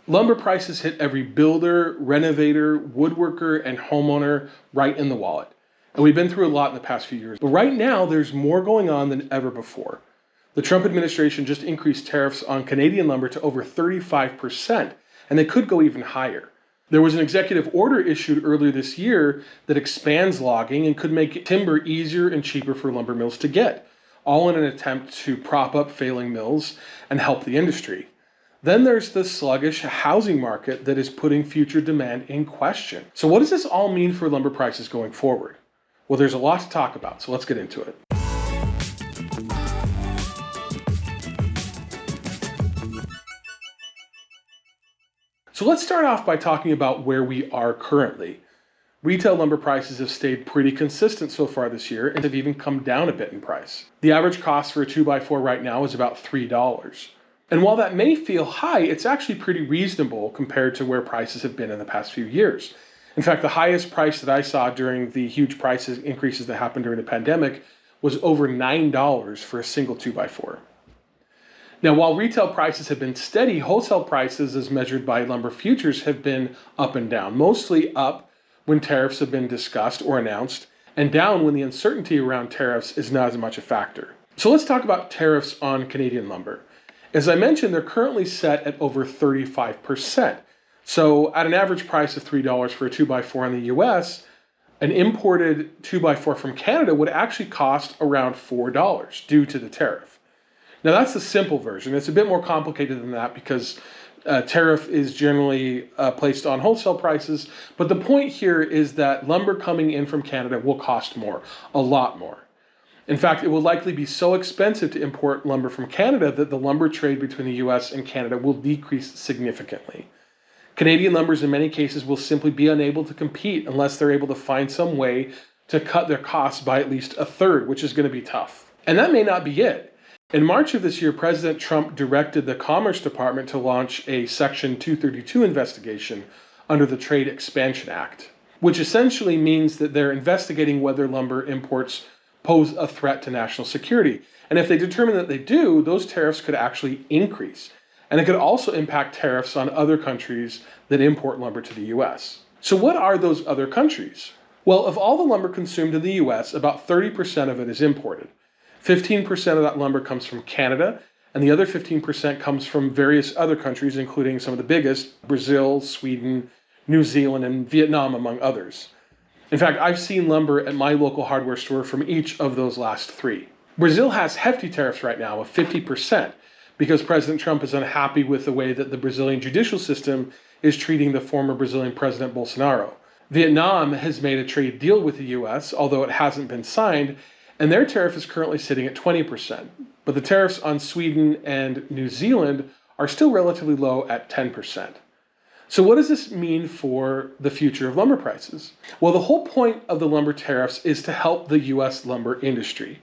Lumber prices hit every builder, renovator, woodworker, and homeowner right in the wallet. And we've been through a lot in the past few years. But right now, there's more going on than ever before. The Trump administration just increased tariffs on Canadian lumber to over 35%, and they could go even higher. There was an executive order issued earlier this year that expands logging and could make timber easier and cheaper for lumber mills to get, all in an attempt to prop up failing mills and help the industry. Then there's the sluggish housing market that is putting future demand in question. So what does this all mean for lumber prices going forward? Well, there's a lot to talk about, so let's get into it. So let's start off by talking about where we are currently. Retail lumber prices have stayed pretty consistent so far this year and have even come down a bit in price. The average cost for a 2x4 right now is about $3. And while that may feel high, it's actually pretty reasonable compared to where prices have been in the past few years. In fact, the highest price that I saw during the huge price increases that happened during the pandemic was over $9 for a single 2x4. Now, while retail prices have been steady, wholesale prices as measured by lumber futures have been up and down, mostly up when tariffs have been discussed or announced, and down when the uncertainty around tariffs is not as much a factor. So let's talk about tariffs on Canadian lumber. As I mentioned, they're currently set at over 35%. So at an average price of $3 for a 2x4 in the US, an imported 2x4 from Canada would actually cost around $4 due to the tariff. Now that's the simple version. It's a bit more complicated than that because tariff is generally placed on wholesale prices. But the point here is that lumber coming in from Canada will cost more, a lot more. In fact, it will likely be so expensive to import lumber from Canada that the lumber trade between the US and Canada will decrease significantly. Canadian lumbers in many cases will simply be unable to compete unless they're able to find some way to cut their costs by at least a third, which is going to be tough. And that may not be it. In March of this year, President Trump directed the Commerce Department to launch a Section 232 investigation under the Trade Expansion Act, which essentially means that they're investigating whether lumber imports pose a threat to national security. And if they determine that they do, those tariffs could actually increase. And it could also impact tariffs on other countries that import lumber to the US. So what are those other countries? Well, of all the lumber consumed in the US, about 30% of it is imported. 15% of that lumber comes from Canada, and the other 15% comes from various other countries, including some of the biggest, Brazil, Sweden, New Zealand, and Vietnam, among others. In fact, I've seen lumber at my local hardware store from each of those last three. Brazil has hefty tariffs right now of 50% because President Trump is unhappy with the way that the Brazilian judicial system is treating the former Brazilian President Bolsonaro. Vietnam has made a trade deal with the US, although it hasn't been signed, and their tariff is currently sitting at 20%. But the tariffs on Sweden and New Zealand are still relatively low at 10%. So what does this mean for the future of lumber prices? Well, the whole point of the lumber tariffs is to help the US lumber industry.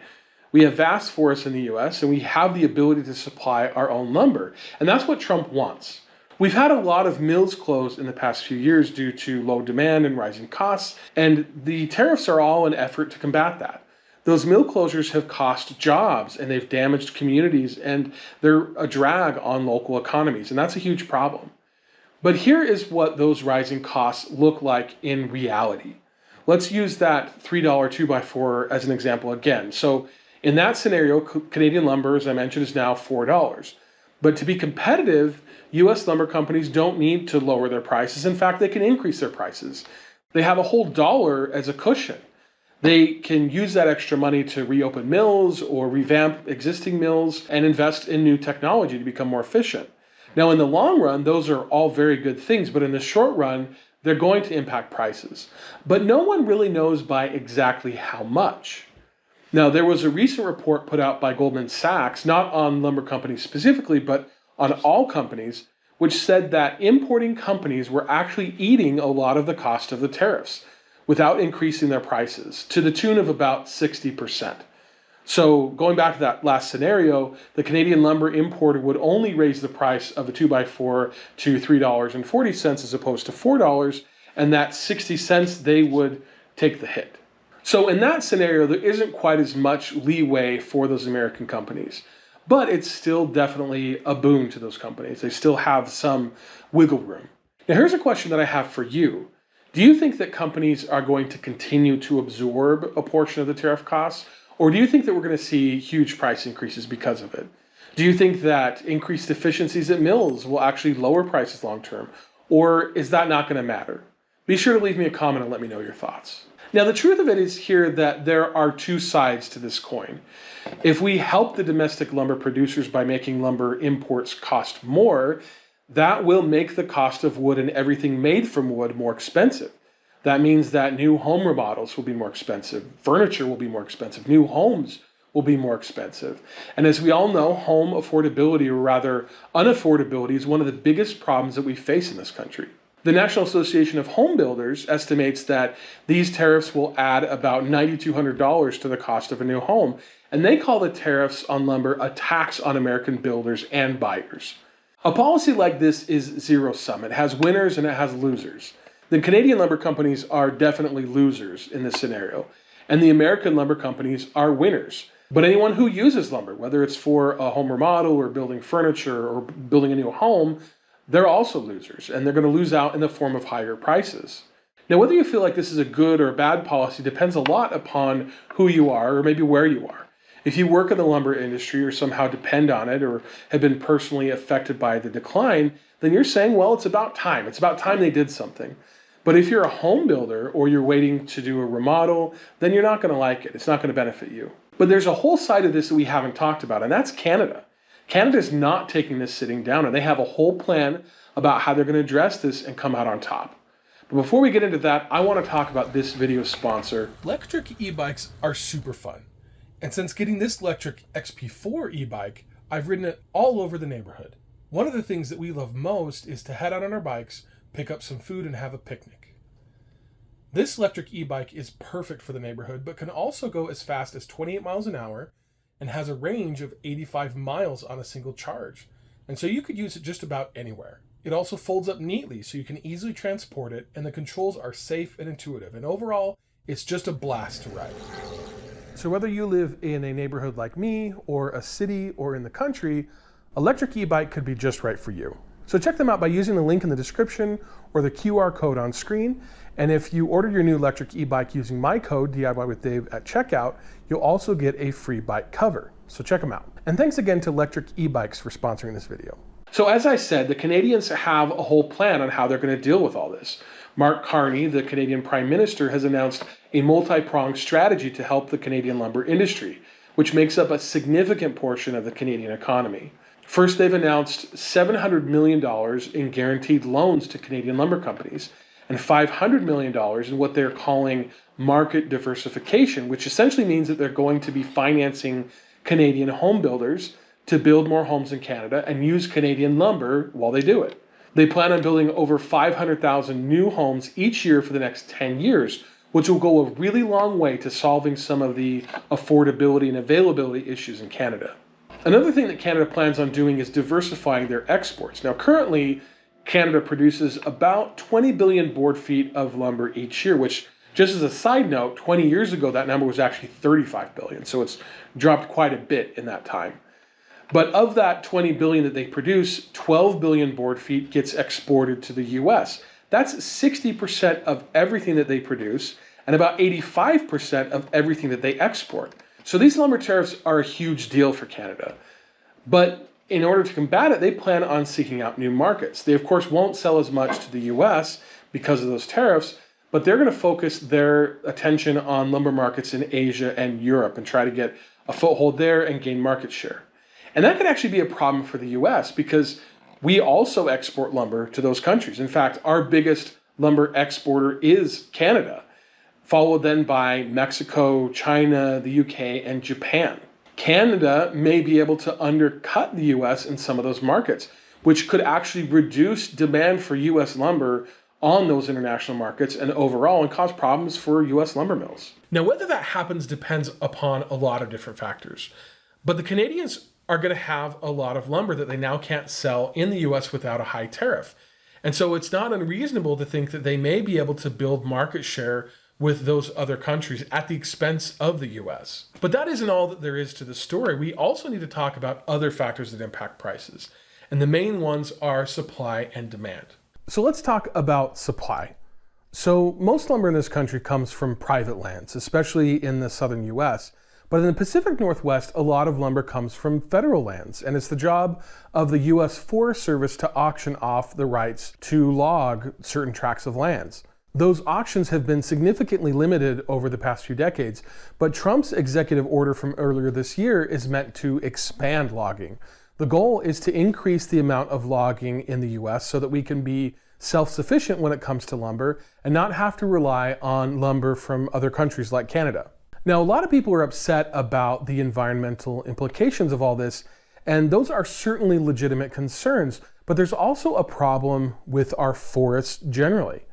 We have vast forests in the US, and we have the ability to supply our own lumber. And that's what Trump wants. We've had a lot of mills closed in the past few years due to low demand and rising costs, and the tariffs are all an effort to combat that. Those mill closures have cost jobs and they've damaged communities and they're a drag on local economies, and that's a huge problem. But here is what those rising costs look like in reality. Let's use that $3 2x4 as an example again. So in that scenario, Canadian lumber, as I mentioned, is now $4. But to be competitive, US lumber companies don't need to lower their prices. In fact, they can increase their prices. They have a whole dollar as a cushion. They can use that extra money to reopen mills or revamp existing mills and invest in new technology to become more efficient. Now, in the long run, those are all very good things, but in the short run, they're going to impact prices. But no one really knows by exactly how much. Now, there was a recent report put out by Goldman Sachs, not on lumber companies specifically, but on all companies, which said that importing companies were actually eating a lot of the cost of the tariffs without increasing their prices, to the tune of about 60%. So going back to that last scenario, the Canadian lumber importer would only raise the price of a 2x4 to $3.40 as opposed to $4, and that 60 cents they would take the hit. So in that scenario, there isn't quite as much leeway for those American companies. but it's still definitely a boon to those companies. They still have some wiggle room. Now, here's a question that I have for you. Do you think that companies are going to continue to absorb a portion of the tariff costs, or do you think that we're going to see huge price increases because of it? Do you think that increased efficiencies at mills will actually lower prices long term, or is that not going to matter? Be sure to leave me a comment and let me know your thoughts. Now, the truth of it is here that there are two sides to this coin. If we help the domestic lumber producers by making lumber imports cost more, that will make the cost of wood and everything made from wood more expensive. That means that new home remodels will be more expensive, furniture will be more expensive, new homes will be more expensive. And as we all know, home affordability, or rather unaffordability, is one of the biggest problems that we face in this country. The National Association of Home Builders estimates that these tariffs will add about $9,200 to the cost of a new home, and they call the tariffs on lumber a tax on American builders and buyers. A policy like this is zero-sum. It has winners and it has losers. The Canadian lumber companies are definitely losers in this scenario, and the American lumber companies are winners. But anyone who uses lumber, whether it's for a home remodel or building furniture or building a new home, they're also losers, and they're going to lose out in the form of higher prices. Now, whether you feel like this is a good or bad policy depends a lot upon who you are or maybe where you are. If you work in the lumber industry or somehow depend on it or have been personally affected by the decline, then you're saying, well, it's about time. It's about time they did something. But if you're a home builder or you're waiting to do a remodel, then you're not going to like it. It's not going to benefit you. But there's a whole side of this that we haven't talked about, and that's Canada. Canada is not taking this sitting down, and they have a whole plan about how they're going to address this and come out on top. But before we get into that, I want to talk about this video's sponsor. Electric e-bikes are super fun. And since getting this electric XP4 e-bike, I've ridden it all over the neighborhood. One of the things that we love most is to head out on our bikes, pick up some food, and have a picnic. This electric e-bike is perfect for the neighborhood, but can also go as fast as 28 miles an hour and has a range of 85 miles on a single charge. And so you could use it just about anywhere. It also folds up neatly so you can easily transport it, and the controls are safe and intuitive. And overall, it's just a blast to ride. So whether you live in a neighborhood like me, or a city, or in the country, electric e-bike could be just right for you. So check them out by using the link in the description or the QR code on screen. And if you order your new electric e-bike using my code, DIY with Dave, at checkout, you'll also get a free bike cover. So check them out. And thanks again to Electric e-bikes for sponsoring this video. So as I said, the Canadians have a whole plan on how they're going to deal with all this. Mark Carney, the Canadian Prime Minister, has announced a multi-pronged strategy to help the Canadian lumber industry, which makes up a significant portion of the Canadian economy. First, they've announced $700 million in guaranteed loans to Canadian lumber companies and $500 million in what they're calling market diversification, which essentially means that they're going to be financing Canadian home builders to build more homes in Canada and use Canadian lumber while they do it. They plan on building over 500,000 new homes each year for the next 10 years, which will go a really long way to solving some of the affordability and availability issues in Canada. Another thing that Canada plans on doing is diversifying their exports. Now, currently, Canada produces about 20 billion board feet of lumber each year, which, just as a side note, 20 years ago, that number was actually 35 billion. So it's dropped quite a bit in that time. But of that 20 billion that they produce, 12 billion board feet gets exported to the US. That's 60% of everything that they produce and about 85% of everything that they export. So these lumber tariffs are a huge deal for Canada. But in order to combat it, they plan on seeking out new markets. They, of course, won't sell as much to the US because of those tariffs, but they're going to focus their attention on lumber markets in Asia and Europe and try to get a foothold there and gain market share. And that could actually be a problem for the US because we also export lumber to those countries. In fact, our biggest lumber exporter is Canada, followed then by Mexico, China, the UK, and Japan. Canada may be able to undercut the US in some of those markets, which could actually reduce demand for US lumber on those international markets and overall and cause problems for US lumber mills. Now, whether that happens depends upon a lot of different factors, but the Canadians are going to have a lot of lumber that they now can't sell in the US without a high tariff. And so it's not unreasonable to think that they may be able to build market share with those other countries at the expense of the US. But that isn't all that there is to the story. We also need to talk about other factors that impact prices. And the main ones are supply and demand. So let's talk about supply. So most lumber in this country comes from private lands, especially in the southern US. But in the Pacific Northwest, a lot of lumber comes from federal lands, and it's the job of the US Forest Service to auction off the rights to log certain tracts of lands. Those auctions have been significantly limited over the past few decades, but Trump's executive order from earlier this year is meant to expand logging. The goal is to increase the amount of logging in the US so that we can be self-sufficient when it comes to lumber and not have to rely on lumber from other countries like Canada. Now, a lot of people are upset about the environmental implications of all this, and those are certainly legitimate concerns, but there's also a problem with our forests generally.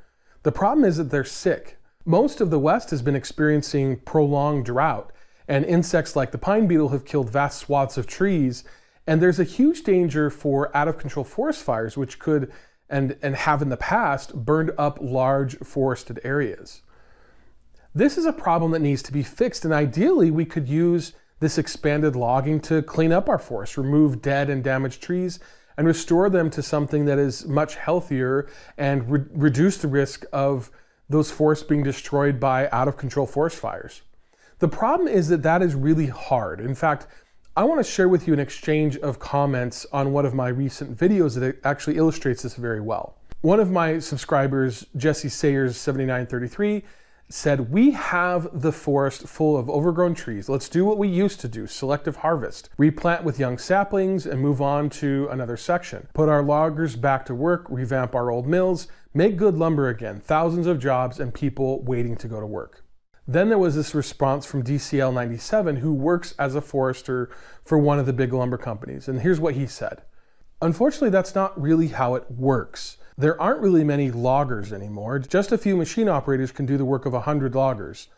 The problem is that they're sick. Most of the West has been experiencing prolonged drought, and insects like the pine beetle have killed vast swaths of trees, and there's a huge danger for out-of-control forest fires, which could, and have in the past, burned up large forested areas. This is a problem that needs to be fixed, and ideally we could use this expanded logging to clean up our forests, remove dead and damaged trees, and restore them to something that is much healthier and reduce the risk of those forests being destroyed by out-of-control forest fires. The problem is that that is really hard. In fact, I want to share with you an exchange of comments on one of my recent videos that actually illustrates this very well. One of my subscribers, Jesse Sayers 7933, said, "We have the forest full of overgrown trees. Let's do what we used to do, selective harvest. Replant with young saplings and move on to another section. Put our loggers back to work, revamp our old mills, make good lumber again. Thousands of jobs and people waiting to go to work." Then there was this response from DCL 97, who works as a forester for one of the big lumber companies. And here's what he said. "Unfortunately, that's not really how it works. There aren't really many loggers anymore. Just a few machine operators can do the work of 100 loggers.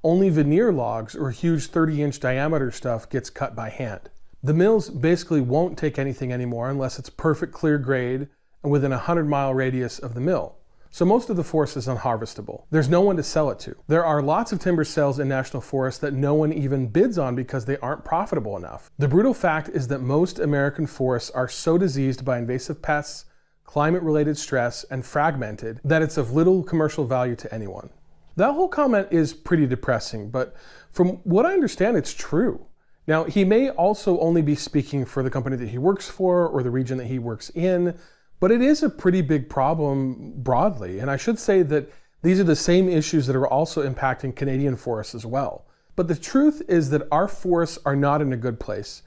Only veneer logs or huge 30-inch diameter stuff gets cut by hand. The mills basically won't take anything anymore unless it's perfect clear grade and within a 100-mile radius of the mill. So most of the forest is unharvestable. There's no one to sell it to. There are lots of timber sales in national forests that no one even bids on because they aren't profitable enough. The brutal fact is that most American forests are so diseased by invasive pests, climate-related stress, and fragmented that it's of little commercial value to anyone." That whole comment is pretty depressing, but from what I understand, it's true. Now, he may also only be speaking for the company that he works for or the region that he works in, but it is a pretty big problem broadly. And I should say that these are the same issues that are also impacting Canadian forests as well. But the truth is that our forests are not in a good place.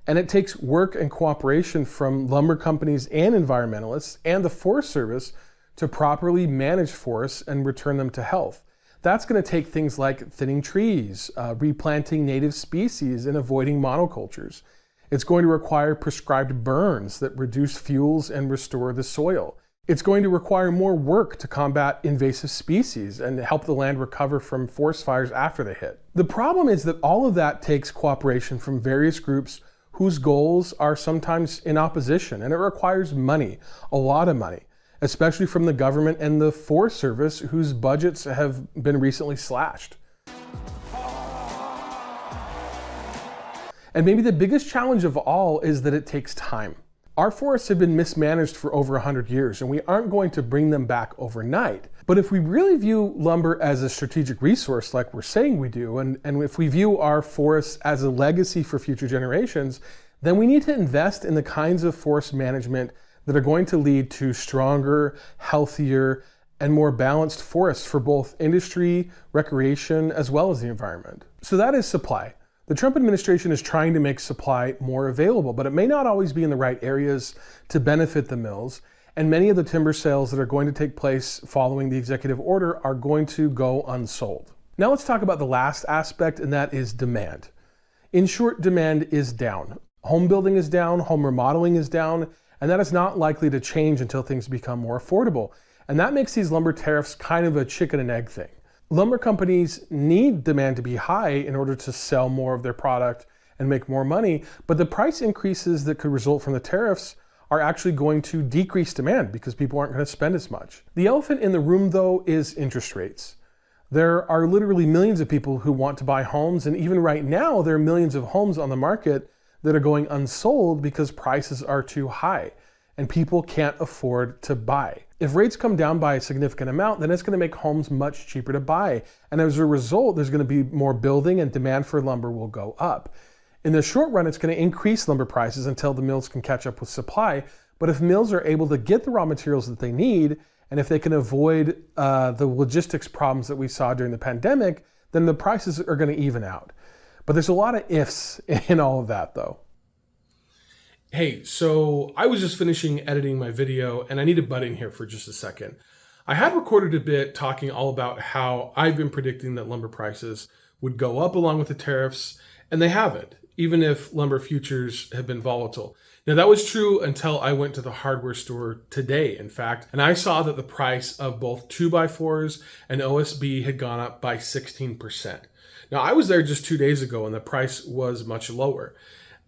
And it takes work and cooperation from lumber companies and environmentalists and the Forest Service to properly manage forests and return them to health. That's going to take things like thinning trees, replanting native species, and avoiding monocultures. It's going to require prescribed burns that reduce fuels and restore the soil. It's going to require more work to combat invasive species and help the land recover from forest fires after they hit. The problem is that all of that takes cooperation from various groups whose goals are sometimes in opposition, and it requires money, a lot of money, especially from the government and the Forest Service, whose budgets have been recently slashed. And maybe the biggest challenge of all is that it takes time. Our forests have been mismanaged for over 100 years, and we aren't going to bring them back overnight. But if we really view lumber as a strategic resource like we're saying we do, and if we view our forests as a legacy for future generations, then we need to invest in the kinds of forest management that are going to lead to stronger, healthier, and more balanced forests for both industry, recreation, as well as the environment. So that is supply. The Trump administration is trying to make supply more available, but it may not always be in the right areas to benefit the mills. And many of the timber sales that are going to take place following the executive order are going to go unsold. Now let's talk about the last aspect, and that is demand. In short, demand is down. Home building is down, home remodeling is down, and that is not likely to change until things become more affordable. And that makes these lumber tariffs kind of a chicken and egg thing. Lumber companies need demand to be high in order to sell more of their product and make more money, but the price increases that could result from the tariffs are actually going to decrease demand because people aren't going to spend as much. The elephant in the room, though, is interest rates. There are literally millions of people who want to buy homes, and even right now, there are millions of homes on the market that are going unsold because prices are too high and people can't afford to buy. If rates come down by a significant amount, then it's going to make homes much cheaper to buy. And as a result, there's going to be more building and demand for lumber will go up. In the short run, it's going to increase lumber prices until the mills can catch up with supply. But if mills are able to get the raw materials that they need, and if they can avoid the logistics problems that we saw during the pandemic, then the prices are going to even out. But there's a lot of ifs in all of that, though. Hey, so I was just finishing editing my video, and I need to butt in here for just a second. I had recorded a bit talking all about how I've been predicting that lumber prices would go up along with the tariffs, and they haven't, even if lumber futures have been volatile. Now, that was true until I went to the hardware store today, in fact, and I saw that the price of both 2x4s and OSB had gone up by 16%. Now, I was there just 2 days ago, and the price was much lower.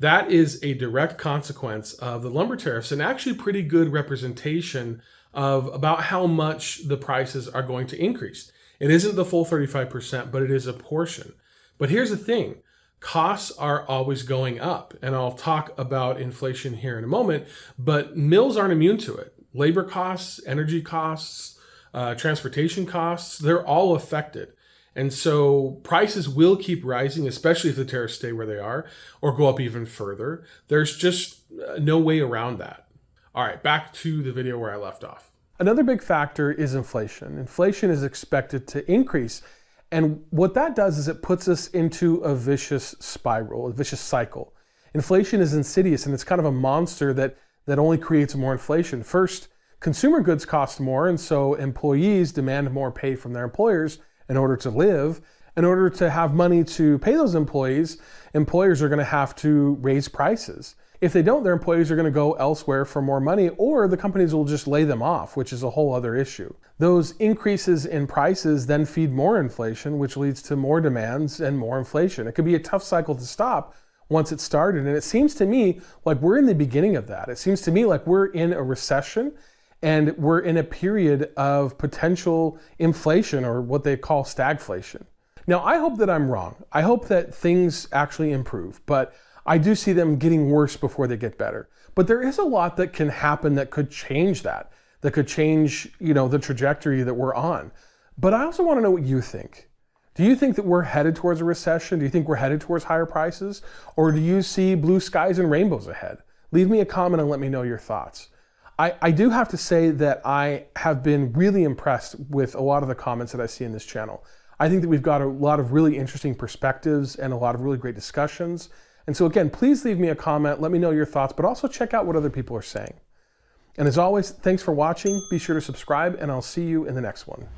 That is a direct consequence of the lumber tariffs, and actually pretty good representation of about how much the prices are going to increase. It isn't the full 35%, but it is a portion. But here's the thing. Costs are always going up, and I'll talk about inflation here in a moment, but mills aren't immune to it. Labor costs, energy costs, transportation costs, they're all affected. And so prices will keep rising, especially if the tariffs stay where they are or go up even further. There's just no way around that. All right, back to the video where I left off. Another big factor is inflation. Inflation is expected to increase. And what that does is it puts us into a vicious spiral, a vicious cycle. Inflation is insidious, and it's kind of a monster that only creates more inflation. First, consumer goods cost more, and so employees demand more pay from their employers in order to live. In order to have money to pay those employees, employers are going to have to raise prices. If they don't, their employees are going to go elsewhere for more money, or the companies will just lay them off, which is a whole other issue. Those increases in prices then feed more inflation, which leads to more demands and more inflation. It could be a tough cycle to stop once it started, and it seems to me like we're in the beginning of that. It seems to me like we're in a recession, and we're in a period of potential inflation, or what they call stagflation. Now, I hope that I'm wrong. I hope that things actually improve, but I do see them getting worse before they get better. But there is a lot that can happen that could change that could change, the trajectory that we're on. But I also want to know what you think. Do you think that we're headed towards a recession? Do you think we're headed towards higher prices? Or do you see blue skies and rainbows ahead? Leave me a comment and let me know your thoughts. I do have to say that I have been really impressed with a lot of the comments that I see in this channel. I think that we've got a lot of really interesting perspectives and a lot of really great discussions. And so again, please leave me a comment, let me know your thoughts, but also check out what other people are saying. And as always, thanks for watching. Be sure to subscribe, and I'll see you in the next one.